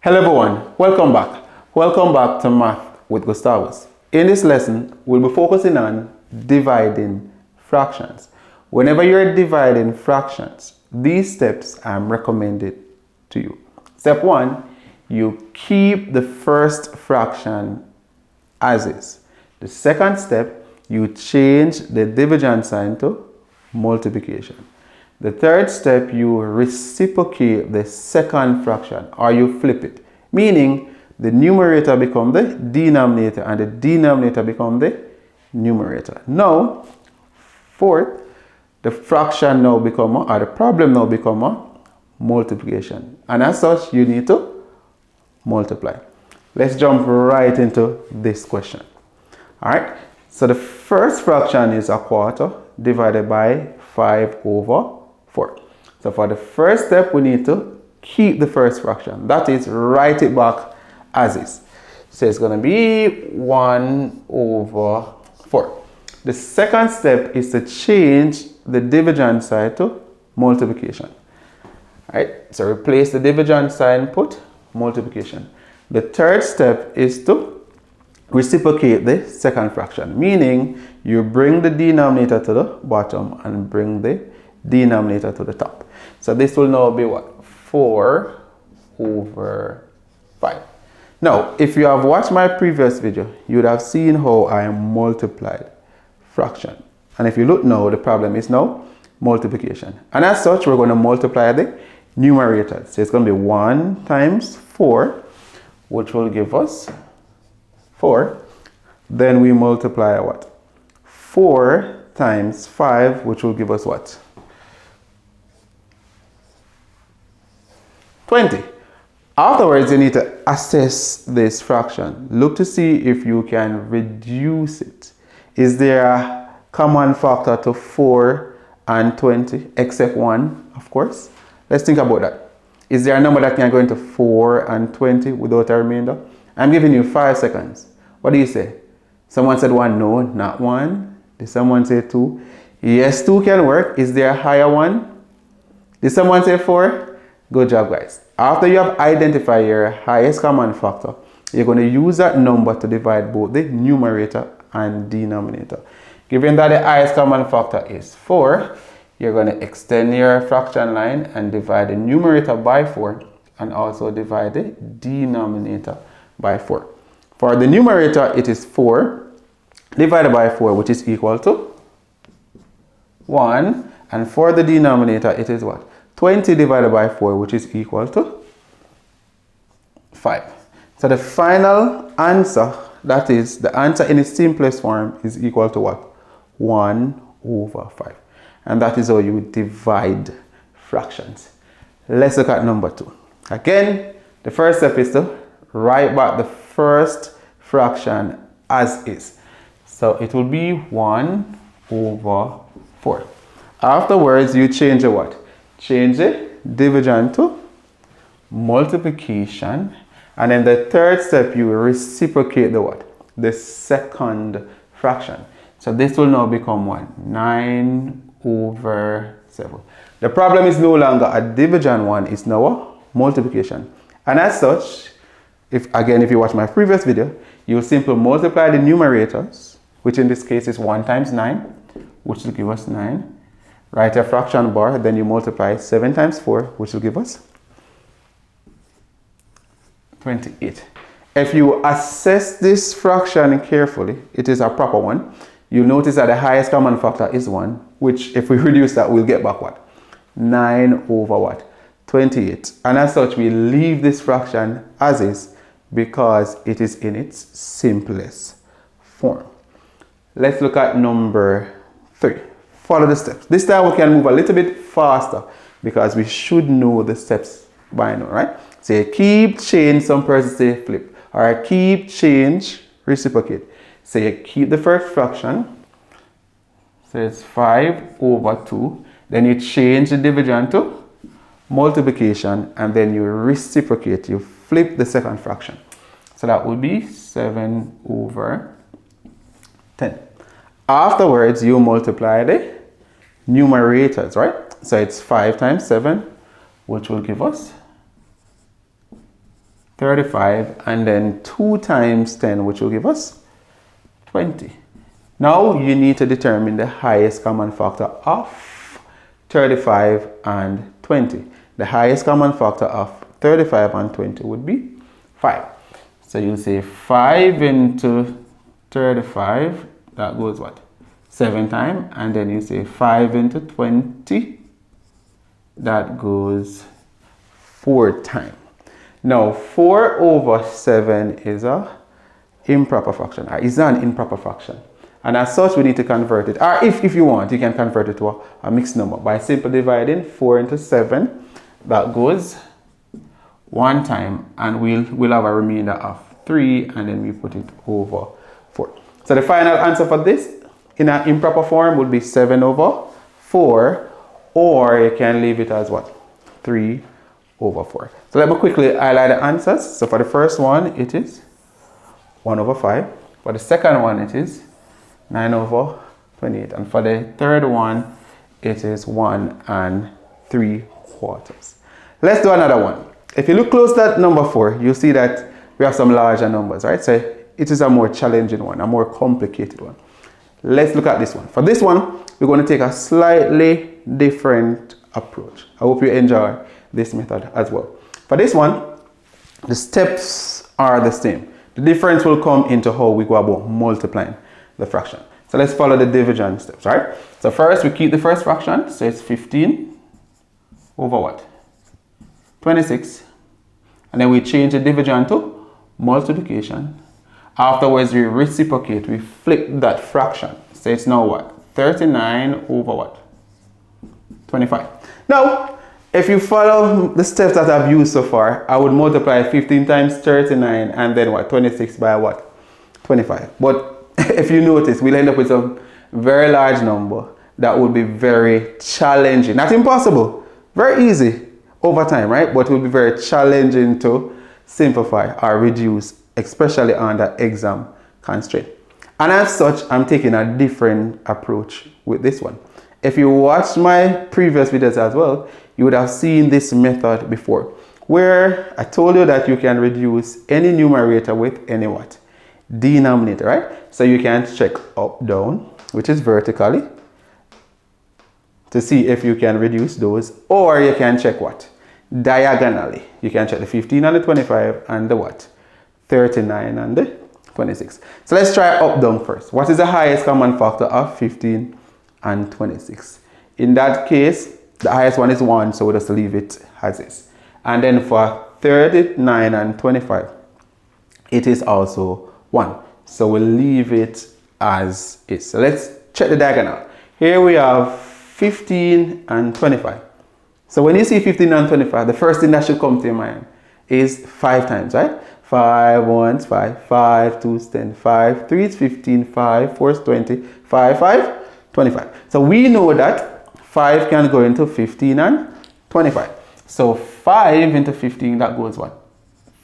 Hello everyone, welcome back. Welcome back to Math with Gustavus. In this lesson, we'll be focusing on dividing fractions. Whenever you're dividing fractions, these steps I'm recommended to you. Step 1, you keep the first fraction as is. The second step, you change the division sign to multiplication. The third step, you reciprocate the second fraction, or you flip it, meaning the numerator becomes the denominator and the denominator becomes the numerator. Now, fourth, the fraction now become, or the problem now become a multiplication. And as such, you need to multiply. Let's jump right into this question. All right, so the first fraction is a quarter divided by 5/4. So for the first step, we need to keep the first fraction. That is, write it back as is. So it's going to be 1/4. The second step is to change the division sign to multiplication. All right, so replace the division sign, put multiplication. The third step is to reciprocate the second fraction, meaning you bring the denominator to the bottom and bring the denominator to the top. So this will now be what? 4/5. Now, if you have watched my previous video, you would have seen how I multiplied fraction. And if you look now, the problem is now multiplication. And as such, we're going to multiply the numerator. So it's going to be 1 times 4, which will give us 4. Then we multiply what? 4 times 5, which will give us what? 20. Afterwards, you need to assess this fraction. Look to see if you can reduce it. Is there a common factor to 4 and 20, except 1, of course? Let's think about that. Is there a number that can go into 4 and 20 without a remainder? I'm giving you 5 seconds. What do you say? Someone said 1. No, not 1. Did someone say 2? Yes, 2 can work. Is there a higher one? Did someone say 4? Good job, guys. After you have identified your highest common factor, you're going to use that number to divide both the numerator and denominator. Given that the highest common factor is 4, you're going to extend your fraction line and divide the numerator by 4 and also divide the denominator by 4. For the numerator, it is 4 divided by 4, which is equal to 1. And for the denominator, it is what? 20 divided by 4, which is equal to 5. So the final answer, that is, the answer in its simplest form, is equal to what? 1/5. And that is how you divide fractions. Let's look at number 2. Again, the first step is to write back the first fraction as is. So it will be 1/4. Afterwards, you change the what? Change the division to multiplication. And then the third step, you reciprocate the what? The second fraction. So this will now become what? 9/7. The problem is no longer a division one, it's now a multiplication. And as such, if you watch my previous video, you simply multiply the numerators, which in this case is 1 times 9, which will give us 9. Write a fraction bar, then you multiply 7 times 4, which will give us 28. If you assess this fraction carefully, it is a proper one. You'll notice that the highest common factor is 1, which if we reduce that, we'll get back what? 9/what? 28. And as such, we leave this fraction as is because it is in its simplest form. Let's look at number 3. Follow the steps. This time we can move a little bit faster because we should know the steps by now, right? So you keep, change, some persons say flip, or keep, change, reciprocate. So you keep the first fraction, so it's 5/2, then you change the division to multiplication, and then you reciprocate, you flip the second fraction. So that would be 7/10. Afterwards, you multiply the numerators, right? So it's 5 times 7, which will give us 35, and then 2 times 10, which will give us 20. Now you need to determine the highest common factor of 35 and 20. The highest common factor of 35 and 20 would be 5. So you'll say 5 into 35, that goes what? 7 times, and then you say 5 into 20, that goes 4 times. Now 4 over 7 is a improper fraction, or is an improper fraction. And as such, we need to convert it. Or if you want, you can convert it to a mixed number by simply dividing 4 into 7. That goes 1 time, and we'll have a remainder of 3, and then we put it over 4. So the final answer for this in an improper form would be 7 over 4, or you can leave it as what? 3 over 4. So let me quickly highlight the answers. So for the first one, it is 1 over 5. For the second one, it is 9 over 28. And for the third one, it is 1 and 3/4. Let's do another one. If you look close at number 4, you'll see that we have some larger numbers, right? So it is a more challenging one, a more complicated one. Let's look at this one. For this one, we're going to take a slightly different approach. I hope you enjoy this method as well. For this one, the steps are the same. The difference will come into how we go about multiplying the fraction. So let's follow the division steps, right? So first, we keep the first fraction. So it's 15 over what? 26. And then we change the division to multiplication. Afterwards, we reciprocate. We flip that fraction. So it's now what? 39 over what? 25. Now, if you follow the steps that I've used so far, I would multiply 15 times 39 and then what? 26 by what? 25. But if you notice, we'll end up with a very large number that would be very challenging. Not impossible, very easy over time, right? But it will be very challenging to simplify or reduce, especially under exam constraint. And as such, I'm taking a different approach with this one. If you watched my previous videos as well, you would have seen this method before, where I told you that you can reduce any numerator with any what? Denominator, right? So you can check up, down, which is vertically, to see if you can reduce those, or you can check what? Diagonally. You can check the 15 and the 25 and the what? 39 and the 26. So let's try up, down first. What is the highest common factor of 15 and 26? In that case, the highest one is 1, so we'll just leave it as is. And then for 39 and 25, it is also 1. So we'll leave it as is. So let's check the diagonal. Here we have 15 and 25. So when you see 15 and 25, the first thing that should come to your mind is 5 times, right? 5 1 5, 5 2 10, 5 3 is 15, 5 4 is 20, 5 5 25. So we know that 5 can go into 15 and 25. So 5 into 15, that goes what?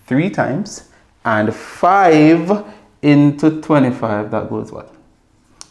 3 times. And 5 into 25, that goes what?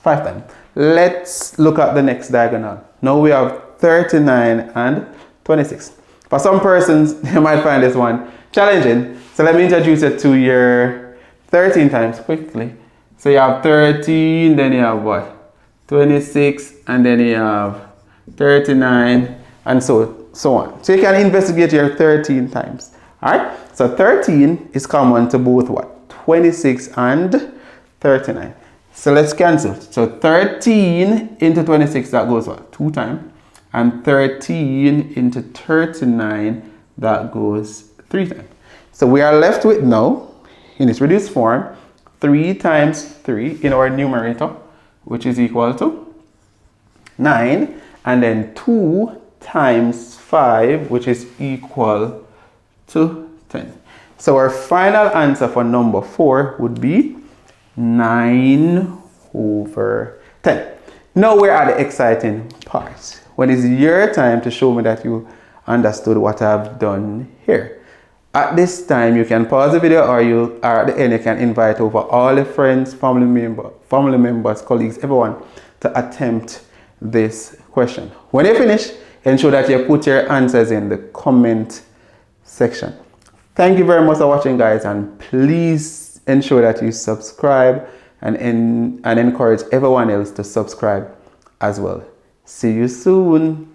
5 times. Let's look at the next diagonal. Now we have 39 and 26. For some persons, they might find this one challenging. So let me introduce it to your 13 times quickly. So you have 13, then you have what? 26, and then you have 39, and so on. So you can investigate your 13 times. Alright? So 13 is common to both what? 26 and 39. So let's cancel. So 13 into 26, that goes what? 2 times. And 13 into 39, that goes 3 times. So we are left with now, in its reduced form, 3 times 3 in our numerator, which is equal to 9. And then 2 times 5, which is equal to 10. So our final answer for number 4 would be 9 over 10. Now we're at the exciting part, when it's your time to show me that you understood what I've done here. At this time, you can pause the video, or at the end, you can invite over all the friends, family members, colleagues, everyone to attempt this question. When you finish, ensure that you put your answers in the comment section. Thank you very much for watching, guys, and please ensure that you subscribe and encourage everyone else to subscribe as well. See you soon.